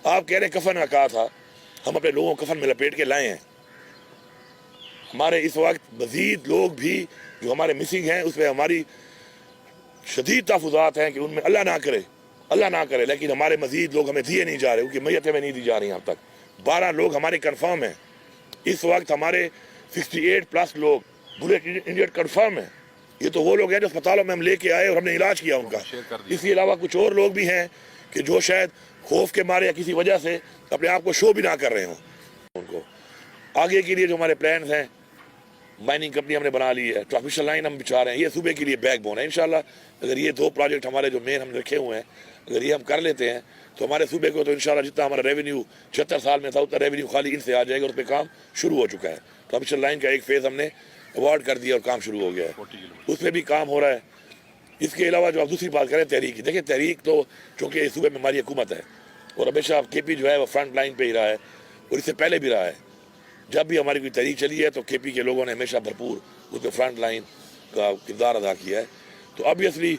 آپ کہہ رہے ہیں کفن کا کہا تھا، ہم اپنے لوگوں کو کفن میں لپیٹ کے لائے ہیں. ہمارے اس وقت مزید لوگ بھی جو ہمارے مسنگ ہیں اس پہ ہماری شدید تحفظات ہیں کہ ان میں اللہ نہ کرے لیکن ہمارے مزید لوگ ہمیں دیے نہیں جا رہے، کیونکہ میتیں میں نہیں دی جا رہی ہیں. اب تک 12 لوگ ہمارے کنفرم ہیں. اس وقت ہمارے 68+ لوگ بلٹ انجرڈ کنفرم ہیں. یہ تو وہ لوگ ہیں جو اسپتالوں میں ہم لے کے آئے اور ہم نے علاج کیا ان کا. اس کے علاوہ کچھ اور لوگ بھی ہیں کہ جو شاید خوف کے مارے یا کسی وجہ سے اپنے آپ کو شو بھی نہ کر رہے ہوں. ان کو آگے کے لیے جو ہمارے پلانز ہیں، مائننگ کمپنی ہم نے بنا لی ہے، ٹرانسمیشن لائن ہم بچھا رہے ہیں. یہ صوبے کے لیے بیک بون ہے. انشاءاللہ اگر یہ 2 پروجیکٹ ہمارے جو مین ہم رکھے ہوئے ہیں اگر یہ ہم کر لیتے ہیں تو ہمارے صوبے کو تو انشاءاللہ جتنا ہمارا ریونیو 76 سال میں تھا اتنا ریونیو خالی ان سے آ جائے گا. اور اس پہ کام شروع ہو چکا ہے. ٹرانسمیشن لائن کا ایک فیز ہم نے ایوارڈ کر دیا اور کام شروع ہو گیا ہے، اس پہ بھی کام ہو رہا ہے. اس کے علاوہ جو آپ دوسری بات کریں تحریک کی، دیکھیں تحریک تو چونکہ اس صوبے میں ہماری حکومت ہے اور ہمیشہ کے پی جو ہے وہ فرنٹ لائن پہ ہی رہا ہے اور اس سے پہلے بھی رہا ہے. جب بھی ہماری کوئی تحریک چلی ہے تو کے پی کے لوگوں نے ہمیشہ بھرپور اس پہ فرنٹ لائن کا کردار ادا کیا ہے. تو obviously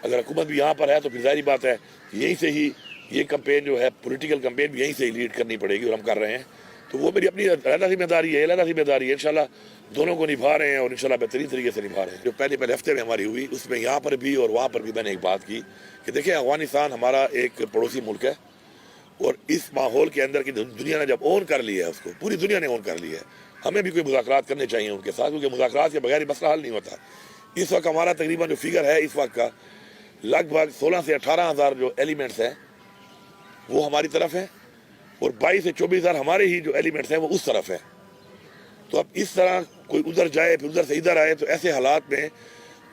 اگر حکومت بھی یہاں پر ہے تو پھر ظاہری بات ہے یہیں سے ہی یہ کمپین جو ہے پولیٹیکل کمپین بھی یہیں سے ہی لیڈ کرنی پڑے گی اور ہم کر رہے ہیں. تو وہ میری اپنی علیحدہ ذمہ داری ہے. انشاءاللہ دونوں کو نبھا رہے ہیں اور انشاءاللہ بہترین طریقے سے نبھا رہے ہیں. جو پہلے ہفتے میں ہماری ہوئی اس میں یہاں پر بھی اور وہاں پر بھی میں نے ایک بات کی کہ دیکھیں افغانستان ہمارا ایک پڑوسی ملک ہے اور اس ماحول کے اندر کی دنیا نے جب اون کر لیا ہے، اس کو پوری دنیا نے اون کر لیا ہے، ہمیں بھی کوئی مذاکرات کرنے چاہیے ان کے ساتھ، کیونکہ مذاکرات کے بغیر مسئلہ حل نہیں ہوتا. اس وقت ہمارا تقریباً جو فگر ہے اس وقت کا لگ بھگ 16 سے 18 ہزار جو ایلیمنٹس ہیں وہ ہماری طرف ہیں اور 22 سے 24 ہزار ہمارے ہی جو ایلیمنٹس ہیں وہ اس طرف ہیں. تو اب اس طرح کوئی ادھر جائے پھر ادھر سے ادھر آئے تو ایسے حالات میں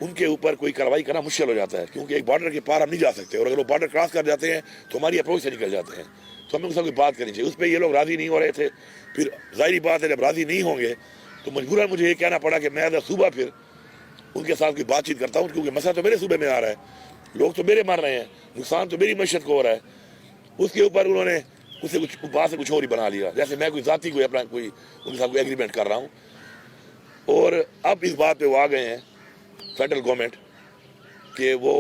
ان کے اوپر کوئی کارروائی کرنا مشکل ہو جاتا ہے، کیونکہ ایک بارڈر کے پار ہم نہیں جا سکتے اور اگر وہ بارڈر کراس کر جاتے ہیں تو ہماری اپروچ سے نکل جاتے ہیں. تو ہمیں اس سے کوئی بات کرنی چاہیے. اس پہ یہ لوگ راضی نہیں ہو رہے تھے. پھر ظاہری بات ہے جب راضی نہیں ہوں گے تو مجبوراً مجھے یہ کہنا پڑا کہ میں ایز اے صوبہ پھر ان کے ساتھ کوئی بات چیت کرتا ہوں، کیونکہ مسئلہ تو میرے صوبے میں آ رہا ہے، لوگ تو میرے مر رہے ہیں، نقصان تو میری معیشت کو ہو رہا ہے. اس کے اوپر انہوں نے اس سے بات سے کچھ اور ہی بنا لیا، جیسے میں کوئی ذاتی کوئی اپنا کوئی ان کے ساتھ کوئی ایگریمنٹ کر رہا ہوں. اور اب اس بات پہ وہ آ گئے ہیں فیڈرل گورنمنٹ کہ وہ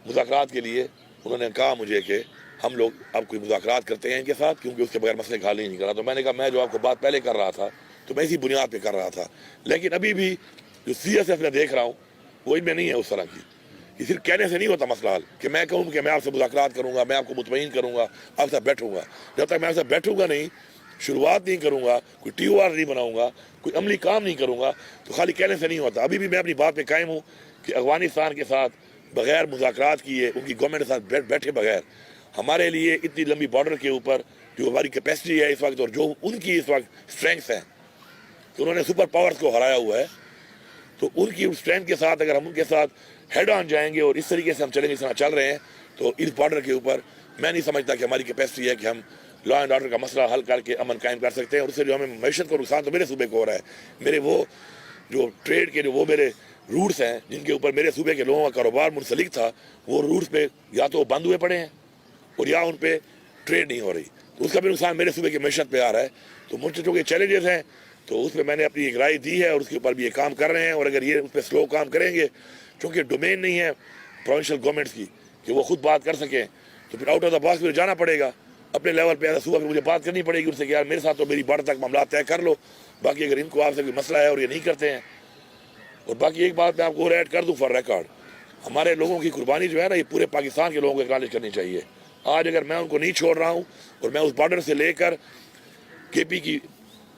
مذاکرات کے لیے انہوں نے کہا مجھے کہ ہم لوگ اب کوئی مذاکرات کرتے ہیں ان کے ساتھ، کیونکہ اس کے بغیر مسئلے کا حل ہی نہیں کر رہا. تو میں نے کہا میں جو آپ کو بات پہلے کر رہا تھا تو میں اسی بنیاد پہ کر رہا تھا، لیکن ابھی بھی جو CSF میں دیکھ رہا ہوں وہ ان میں نہیں ہے اس طرح کی. یہ صرف کہنے سے نہیں ہوتا مسئلہ حل کہ میں کہوں کہ میں آپ سے مذاکرات کروں گا، میں آپ کو مطمئن کروں گا، آپ سے بیٹھوں گا. جب تک میں آپ سے بیٹھوں گا نہیں، شروعات نہیں کروں گا، کوئی TOR نہیں بناؤں گا، کوئی عملی کام نہیں کروں گا تو خالی کہنے سے نہیں ہوتا. ابھی بھی میں اپنی بات پہ قائم ہوں کہ افغانستان کے ساتھ بغیر مذاکرات کیے ان کی گورنمنٹ کے ساتھ بیٹھے بغیر ہمارے لیے اتنی لمبی بارڈر کے اوپر جو ہماری کیپیسٹی ہے اس وقت اور جو ان کی اس وقت اسٹرینگس ہیں کہ انہوں نے سپر پاورز کو ہرایا ہوا ہے، تو ان کی اسٹرینتھ کے ساتھ اگر ہم ان کے ساتھ ہیڈ آن جائیں گے اور اس طریقے سے ہم چلیں گے جس طرح چل رہے ہیں تو اس بارڈر کے اوپر میں نہیں سمجھتا کہ ہماری کیپیسٹی ہے کہ ہم لا اینڈ آرڈر کا مسئلہ حل کر کے امن قائم کر سکتے ہیں. اور اس سے جو ہمیں معیشت کو نقصان تو میرے صوبے کو ہو رہا ہے. میرے وہ جو ٹریڈ کے جو وہ میرے روٹس ہیں جن کے اوپر میرے صوبے کے لوگوں کا کاروبار منسلک تھا، وہ روٹس پہ یا تو بند ہوئے پڑے ہیں اور یا ان پہ ٹریڈ نہیں ہو رہی. تو اس کا بھی نقصان میرے صوبے کی معیشت پہ آ رہا ہے. تو مجھ سے جو کہ چیلنجز ہیں تو اس میں میں نے اپنی ایک رائے دی ہے اور اس کے اوپر بھی یہ کام کر رہے ہیں. اور اگر یہ اس پہ سلو کام کریں گے چونکہ ڈومین نہیں ہے پروونشل گورنمنٹس کی کہ وہ خود بات کر سکیں تو پھر آؤٹ آف دا باکس میں جانا پڑے گا اپنے لیول پہ. صوبہ پہ مجھے بات کرنی پڑے گی ان سے کہ یار میرے ساتھ تو میری بارڈر تک معاملات طے کر لو، باقی اگر ان کو آپ سے کوئی مسئلہ ہے اور یہ نہیں کرتے ہیں. اور باقی ایک بات میں آپ کو اور ایڈ کر دوں فار ریکارڈ، ہمارے لوگوں کی قربانی جو ہے نا یہ پورے پاکستان کے لوگوں کو اکنالج کرنی چاہیے. آج اگر میں ان کو نہیں چھوڑ رہا ہوں اور میں اس بارڈر سے لے کر کے پی کی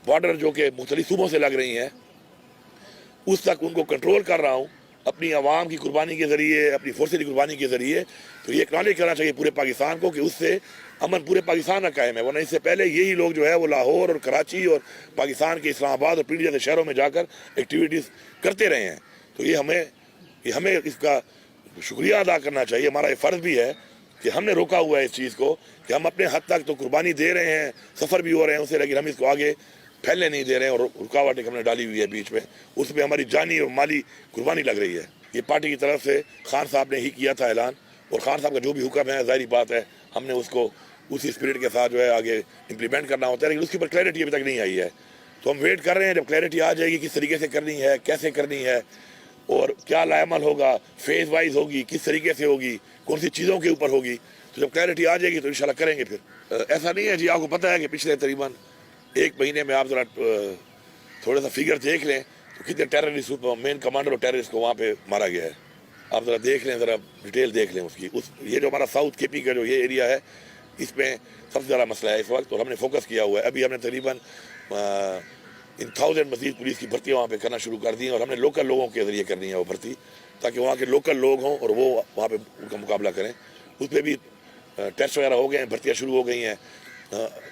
بارڈر جو کہ مختلف صوبوں سے لگ رہی ہیں اس تک ان کو کنٹرول کر رہا ہوں اپنی عوام کی قربانی کے ذریعے، اپنی فورسز کی قربانی کے ذریعے، تو یہ اکنالج کرنا چاہیے پورے پاکستان کو کہ اس سے امن پورے پاکستان کا قائم ہے. ورنہ اس سے پہلے یہی لوگ جو ہے وہ لاہور اور کراچی اور پاکستان کے اسلام آباد اور پنڈی جیسے شہروں میں جا کر ایکٹیویٹیز کرتے رہے ہیں. تو یہ ہمیں اس کا شکریہ ادا کرنا چاہیے. ہمارا یہ فرض بھی ہے کہ ہم نے روکا ہوا ہے اس چیز کو کہ ہم اپنے حد تک تو قربانی دے رہے ہیں، سفر بھی ہو رہے ہیں اس سے، لیکن ہم اس کو آگے پھیلنے نہیں دے رہے ہیں اور رکاوٹیں ہم نے ڈالی ہوئی ہے بیچ میں. اس میں ہماری جانی اور مالی قربانی لگ رہی ہے. یہ پارٹی کی طرف سے خان صاحب نے ہی کیا تھا اعلان، اور خان صاحب کا جو بھی حکم ہے ظاہری بات ہے ہم نے اس کو اسی اسپرٹ کے ساتھ جو ہے آگے امپلیمنٹ کرنا ہوتا ہے. لیکن اس کے اوپر کلیئرٹی ابھی تک نہیں آئی ہے تو ہم ویٹ کر رہے ہیں. جب کلیئرٹی آ جائے گی کس طریقے سے کرنی ہے، کیسے کرنی ہے اور کیا لائعمل ہوگا، فیز وائز ہوگی، کس طریقے سے ہوگی، کون سی چیزوں کے اوپر ہوگی، تو جب کلیئرٹی آ جائے گی تو انشاءاللہ کریں گے پھر. ایسا نہیں ہے جی، آپ کو پتہ ہے کہ پچھلے تقریباً 1 مہینے میں آپ ذرا تھوڑا سا فگر دیکھ لیں تو کتنے ٹیررسٹ مین کمانڈر اور ٹیررسٹ کو وہاں پہ مارا گیا ہے. آپ ذرا دیکھ لیں، ذرا ڈیٹیل دیکھ لیں اس کی. یہ جو ہمارا ساؤتھ کے پی کا جو یہ ایریا ہے، اس میں سب سے زیادہ مسئلہ ہے اس وقت، اور ہم نے فوکس کیا ہوا ہے. ابھی ہم نے تقریباً 1000 مزید پولیس کی بھرتیاں وہاں پہ کرنا شروع کر دی ہیں، اور ہم نے لوکل لوگوں کے ذریعے کرنی ہے وہ بھرتی، تاکہ وہاں کے لوکل لوگ ہوں اور وہ وہاں پہ ان کا مقابلہ کریں. اس پہ بھی ٹیسٹ وغیرہ ہو گئے ہیں، بھرتیاں شروع ہو گئی ہیں.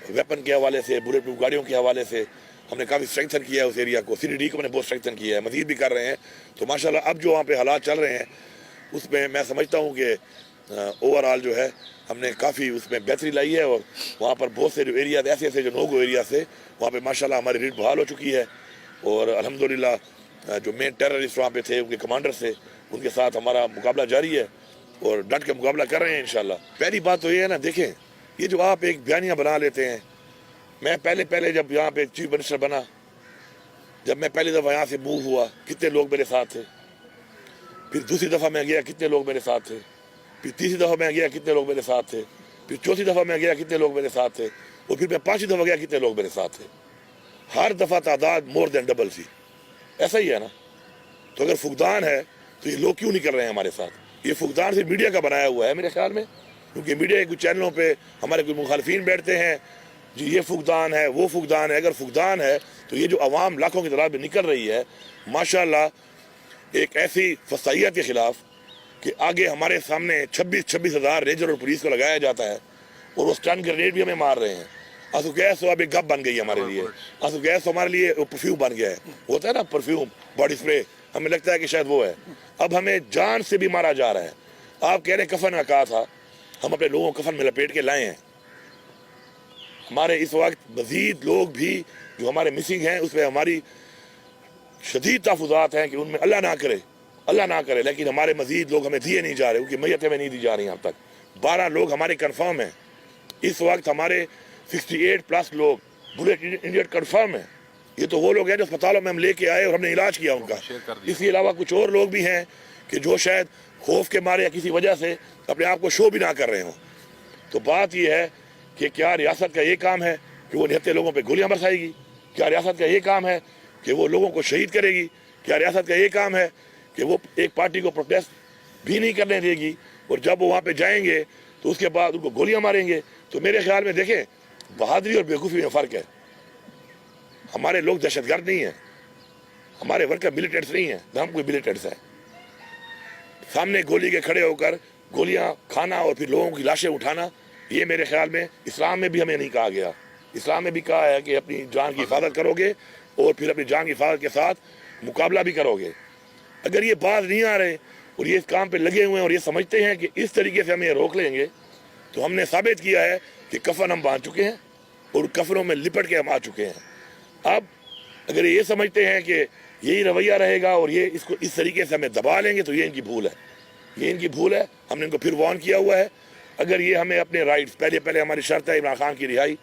ویپن کے حوالے سے، بلیٹ پروف گاڑیوں کے حوالے سے ہم نے کافی اسٹرینتھن کیا ہے اس ایریا کو. CDD کو ہم نے بہت اسٹرینتھن کیا ہے، مزید بھی کر رہے ہیں. تو ماشاءاللہ اب جو وہاں پہ حالات چل رہے ہیں اس میں میں سمجھتا ہوں کہ اوور آل جو ہے ہم نے کافی اس میں بہتری لائی ہے، اور وہاں پر بہت سے جو ایریاز ایسے جو نو گو ایریا سے وہاں پہ ماشاءاللہ ہماری ریٹ بحال ہو چکی ہے. اور الحمدللہ جو مین ٹیررسٹ وہاں پہ تھے، ان کے کمانڈر سے، ان کے ساتھ ہمارا مقابلہ جاری ہے اور ڈٹ کے مقابلہ کر رہے ہیں انشاءاللہ. پہلی بات تو یہ ہے نا، دیکھیں یہ جو آپ ایک بیانیہ بنا لیتے ہیں. میں پہلے جب یہاں پہ چیف منسٹر بنا، جب میں پہلی دفعہ یہاں سے موو ہوا، کتنے لوگ میرے ساتھ تھے. پھر دوسری دفعہ میں گیا، کتنے لوگ میرے ساتھ تھے. پھر تیسری دفعہ میں گیا، کتنے لوگ میرے ساتھ تھے. پھر چوتھی دفعہ میں گیا، کتنے لوگ میرے ساتھ تھے. اور پھر میں 5ویں دفعہ گیا، کتنے لوگ میرے ساتھ تھے. ہر دفعہ تعداد مور دین ڈبل تھی. ایسا ہی ہے نا. تو اگر فقدان ہے تو یہ لوگ کیوں نہیں کر رہے ہیں ہمارے ساتھ؟ یہ فقدان صرف میڈیا کا بنایا ہوا ہے میرے خیال میں، کیونکہ میڈیا کے کچھ چینلوں پہ ہمارے کچھ مخالفین بیٹھتے ہیں جی یہ فقدان ہے، وہ فقدان ہے. اگر فقدان ہے تو یہ جو عوام لاکھوں کی تعداد میں نکل رہی ہے ماشاءاللہ ایک ایسی فسائیت کے خلاف کہ آگے ہمارے سامنے 26 ہزار رینجر اور پولیس کو لگایا جاتا ہے، اور وہ سٹن گرینیڈ بھی ہمیں مار رہے ہیں. آنسو گیس تو اب ایک گپ بن گئی ہے ہمارے لیے. آنسو گیس تو ہمارے لیے پرفیوم بن گیا ہے. ہوتا ہے نا پرفیوم، باڈی اسپرے، ہمیں لگتا ہے کہ شاید وہ ہے. اب ہمیں جان سے بھی مارا جا رہا ہے. آپ کہہ رہے ہیں کفن کا کہا تھا، ہم اپنے لوگوں کو کفن میں لپیٹ کے لائے ہیں. ہمارے اس وقت مزید لوگ بھی جو ہمارے مسنگ ہیں، اس میں ہماری شدید تحفظات ہیں کہ ان میں اللہ نہ کرے لیکن ہمارے مزید لوگ ہمیں دیے نہیں جا رہے، کیونکہ میتیں میں نہیں دی جا رہی ہیں. اب تک 12 لوگ ہمارے کنفرم ہیں. اس وقت ہمارے 68+ لوگ بلیٹ انجرڈ کنفرم ہیں. یہ تو وہ لوگ ہیں جو اسپتالوں میں ہم لے کے آئے اور ہم نے علاج کیا ان کا. اس کے علاوہ کچھ اور لوگ بھی ہیں کہ جو شاید خوف کے مارے یا کسی وجہ سے اپنے آپ کو شو بھی نہ کر رہے ہوں. تو بات یہ ہے کہ کیا ریاست کا یہ کام ہے کہ وہ 79 لوگوں پہ گولیاں برسائے گی؟ کیا ریاست کا یہ کام ہے کہ وہ لوگوں کو شہید کرے گی؟ کیا ریاست کا یہ کام ہے کہ وہ ایک پارٹی کو پروٹیسٹ بھی نہیں کرنے دے گی، اور جب وہ وہاں پہ جائیں گے تو اس کے بعد ان کو گولیاں ماریں گے؟ تو میرے خیال میں دیکھیں، بہادری اور بیوقوفی میں فرق ہے. ہمارے لوگ دہشت گرد نہیں ہیں، ہمارے ورکر ملیٹنٹس نہیں ہیں، نہ ہم کوئی ملیٹنٹس ہیں. سامنے گولی کے کھڑے ہو کر گولیاں کھانا اور پھر لوگوں کی لاشیں اٹھانا، یہ میرے خیال میں اسلام میں بھی ہمیں نہیں کہا گیا. اسلام میں بھی کہا ہے کہ اپنی جان کی حفاظت کرو گے اور پھر اپنی جان کی حفاظت کے ساتھ مقابلہ بھی کرو گے. اگر یہ باز نہیں آ رہے اور یہ اس کام پہ لگے ہوئے ہیں اور یہ سمجھتے ہیں کہ اس طریقے سے ہمیں روک لیں گے، تو ہم نے ثابت کیا ہے کہ کفن ہم باندھ چکے ہیں اور کفنوں میں لپٹ کے ہم آ چکے ہیں. اب اگر یہ سمجھتے ہیں کہ یہی رویہ رہے گا اور یہ اس کو اس طریقے سے ہمیں دبا لیں گے، تو یہ ان کی بھول ہے. یہ ان کی بھول ہے. ہم نے ان کو پھر وارن کیا ہوا ہے. اگر یہ ہمیں اپنے رائٹس، پہلے ہماری شرط ہے عمران خان کی رہائی،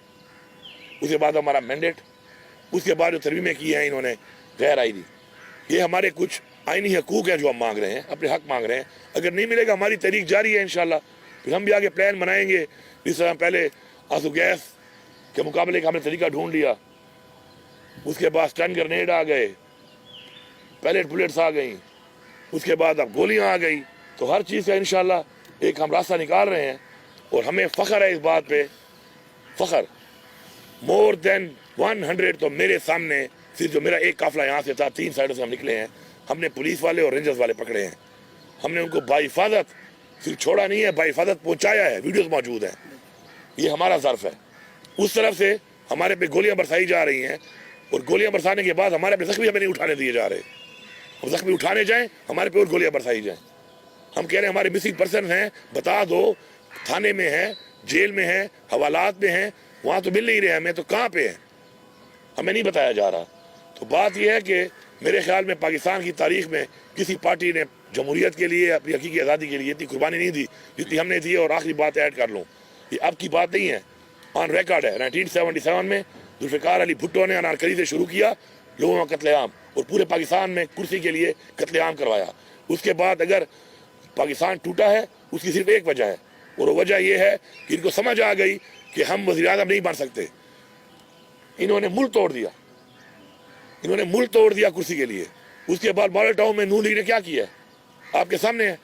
اس کے بعد ہمارا مینڈیٹ، اس کے بعد جو ترمیمیں کی ہیں انہوں نے غیر آئینی، یہ ہمارے کچھ آئینی حقوق ہیں جو ہم مانگ رہے ہیں، اپنے حق مانگ رہے ہیں. اگر نہیں ملے گا، ہماری تحریک جاری ہے انشاءاللہ. پھر ہم بھی آگے پلان بنائیں گے. جس طرح پہلے آنسو گیس کے مقابلے کا ہم نے طریقہ ڈھونڈ لیا، اس کے بعد سٹن گرنیڈ آ گئے، پیلیٹ بلیٹس آ گئیں، اس کے بعد اب گولیاں آ گئی. تو ہر چیز کا انشاءاللہ ایک ہم راستہ نکال رہے ہیں، اور ہمیں فخر ہے اس بات پہ. فخر مور دین 100. تو میرے سامنے صرف جو میرا ایک قافلہ یہاں سے تھا، 3 سائڈوں سے ہم نکلے ہیں. ہم نے پولیس والے اور رینجرز والے پکڑے ہیں. ہم نے ان کو باحفاظت صرف چھوڑا نہیں ہے، باحفاظت پہنچایا ہے. ویڈیوز موجود ہیں. یہ ہمارا ظرف ہے. اس طرف سے ہمارے پہ گولیاں برسائی جا رہی ہیں، اور گولیاں برسانے کے بعد ہمارے پہ زخمی ہمیں نہیں اٹھانے دیے جا رہے. ہم زخمی اٹھانے جائیں، ہمارے پہ اور گولیاں برسائی جائیں. ہم کہہ رہے ہیں ہمارے مسنگ پرسن ہیں، بتا دو، تھانے میں ہیں، جیل میں ہیں، حوالات میں ہیں، وہاں تو مل نہیں رہے ہمیں، تو کہاں پہ ہیں؟ ہمیں نہیں بتایا جا رہا. تو بات یہ ہے کہ میرے خیال میں پاکستان کی تاریخ میں کسی پارٹی نے جمہوریت کے لیے، اپنی حقیقی آزادی کے لیے اتنی قربانی نہیں دی جتنی ہم نے دی. اور آخری بات ایڈ کر لوں، یہ اب کی بات نہیں ہے، آن ریکارڈ ہے. 1977 میں ذوالفقار علی بھٹو نے انارکلی سے شروع کیا لوگوں کا قتل عام، اور پورے پاکستان میں کرسی کے لیے قتل عام کروایا. اس کے بعد اگر پاکستان ٹوٹا ہے، اس کی صرف ایک وجہ ہے، اور وہ وجہ یہ ہے کہ ان کو سمجھ آ گئی کہ ہم وزیر اعظم نہیں بن سکتے. انہوں نے ملک توڑ دیا کرسی کے لیے. اس کے بعد ماڈل ٹاؤن میں نون لیگ نے کیا کیا ہے آپ کے سامنے ہے.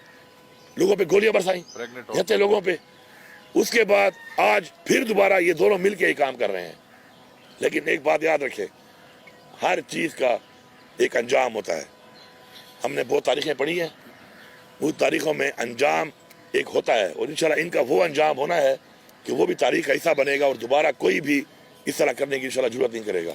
لوگوں پہ گولیاں برسائیں جتے لوگوں پہ. اس کے بعد آج پھر دوبارہ یہ دونوں مل کے ہی کام کر رہے ہیں. لیکن ایک بات یاد رکھے, ہر چیز کا ایک انجام ہوتا ہے. ہم نے بہت تاریخیں پڑھی ہیں, اس تاریخوں میں انجام ایک ہوتا ہے, اور انشاءاللہ ان کا وہ انجام ہونا ہے کہ وہ بھی تاریخ کا حصہ بنے گا اور دوبارہ کوئی بھی اس طرح کرنے کی انشاءاللہ ضرورت نہیں کرے گا.